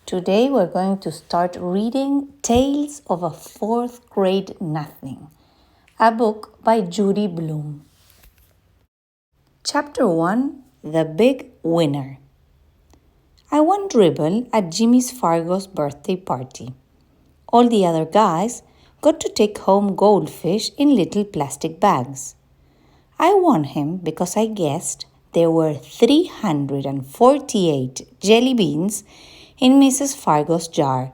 Today we're going to start reading Tales of a Fourth Grade Nothing, a book by Judy Blume. Chapter 1, The Big Winner. I won dribble at Jimmy's Fargo's birthday party. All the other guys got to take home goldfish in little plastic bags. I won him because I guessed there were 348 jelly beans in Mrs. Fargo's jar.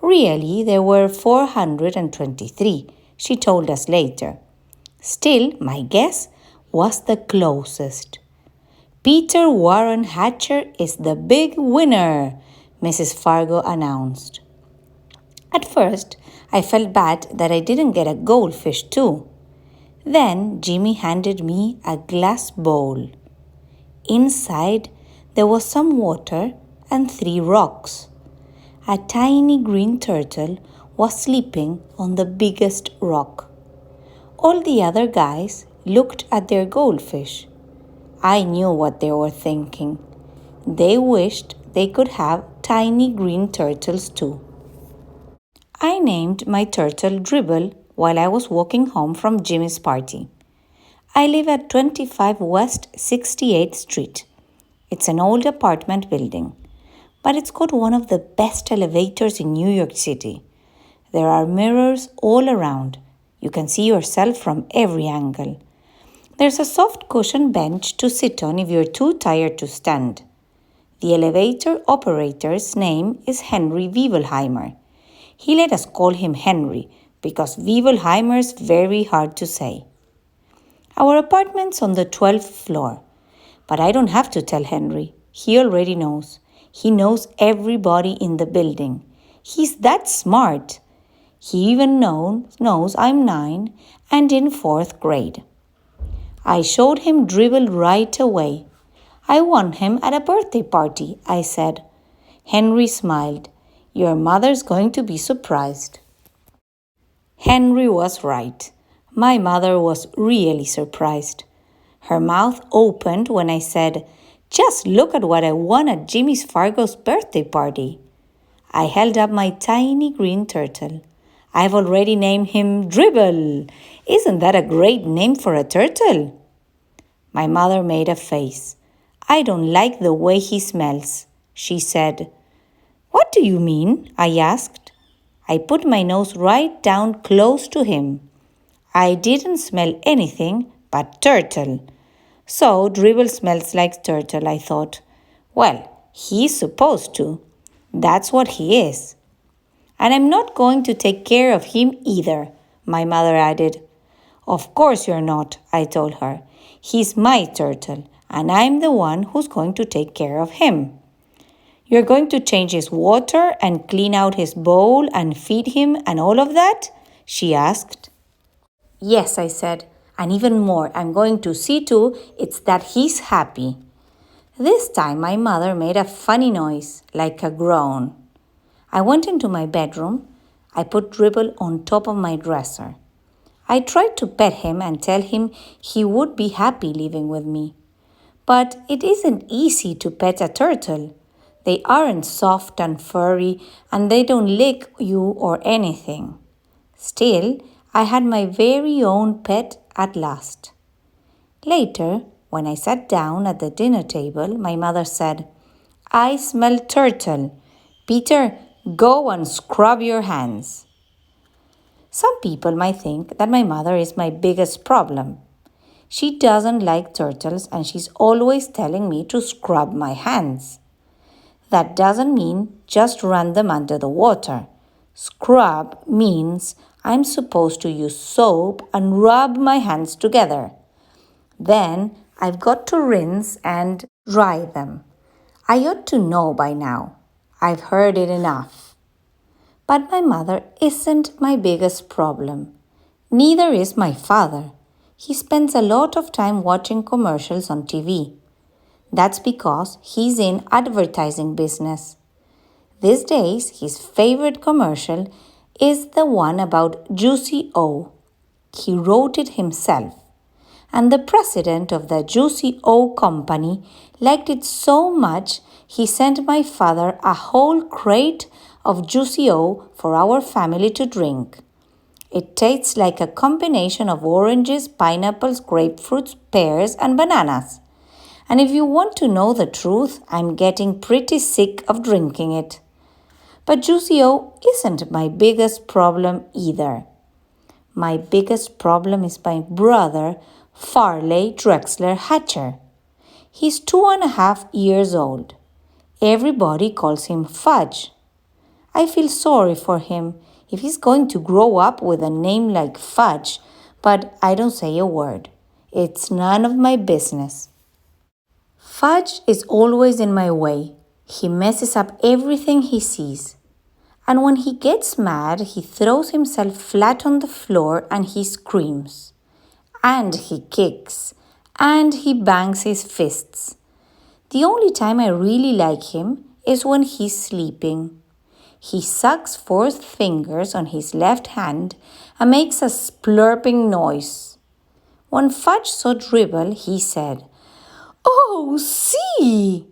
Really, there were 423, she told us later. Still, my guess was the closest. Peter Warren Hatcher is the big winner, Mrs. Fargo announced. At first, I felt bad that I didn't get a goldfish too. Then Jimmy handed me a glass bowl. Inside, there was some water and 3 rocks. A tiny green turtle was sleeping on the biggest rock. All the other guys looked at their goldfish. I knew what they were thinking. They wished they could have tiny green turtles too. I named my turtle Dribble while I was walking home from Jimmy's party. I live at 25 West 68th Street. It's an old apartment building, but it's got one of the best elevators in New York City. There are mirrors all around. You can see yourself from every angle. There's a soft cushion bench to sit on if you're too tired to stand. The elevator operator's name is Henry Wevelheimer. He let us call him Henry because Wevelheimer's very hard to say. Our apartment's on the 12th floor, but I don't have to tell Henry. He already knows. He knows everybody in the building. He's that smart. He even knows I'm 9 and in 4th grade. I showed him Dribble right away. I won him at a birthday party, I said. Henry smiled. Your mother's going to be surprised. Henry was right. My mother was really surprised. Her mouth opened when I said, Just look at what I won at Jimmy's Fargo's birthday party. I held up my tiny green turtle. I've already named him Dribble. Isn't that a great name for a turtle? My mother made a face. I don't like the way he smells, she said. What do you mean? I asked. I put my nose right down close to him. I didn't smell anything but turtle. So Dribble smells like turtle, I thought. Well, he's supposed to. That's what he is. And I'm not going to take care of him either, my mother added. Of course you're not, I told her. He's my turtle, and I'm the one who's going to take care of him. You're going to change his water and clean out his bowl and feed him and all of that? She asked. Yes, I said, and even more, I'm going to see to it's that he's happy. This time my mother made a funny noise, like a groan. I went into my bedroom. I put Dribble on top of my dresser. I tried to pet him and tell him he would be happy living with me. But it isn't easy to pet a turtle. They aren't soft and furry, and they don't lick you or anything. Still, I had my very own pet at last. Later, when I sat down at the dinner table, my mother said, I smell turtle. Peter, go and scrub your hands. Some people might think that my mother is my biggest problem. She doesn't like turtles and she's always telling me to scrub my hands. That doesn't mean just run them under the water. Scrub means I'm supposed to use soap and rub my hands together. Then I've got to rinse and dry them. I ought to know by now. I've heard it enough. But my mother isn't my biggest problem. Neither is my father. He spends a lot of time watching commercials on TV. That's because he's in advertising business. These days, his favorite commercial is the one about Juicy O. He wrote it himself. And the president of the Juicy O company liked it so much he sent my father a whole crate of Juicy-O for our family to drink. It tastes like a combination of oranges, pineapples, grapefruits, pears, and bananas. And if you want to know the truth, I'm getting pretty sick of drinking it. But Juicy-O isn't my biggest problem either. My biggest problem is my brother, Farley Drexler Hatcher. He's 2.5 years old. Everybody calls him Fudge. I feel sorry for him if he's going to grow up with a name like Fudge, but I don't say a word. It's none of my business. Fudge is always in my way. He messes up everything he sees. And when he gets mad, he throws himself flat on the floor and he screams. And he kicks. And he bangs his fists. The only time I really like him is when he's sleeping. He sucks 4 fingers on his left hand and makes a splurping noise. When Fudge saw Dribble, he said, "Oh, see!"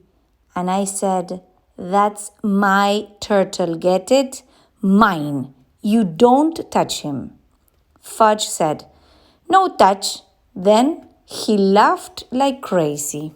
And I said, "That's my turtle, get it? Mine. You don't touch him." Fudge said, "No touch." Then he laughed like crazy.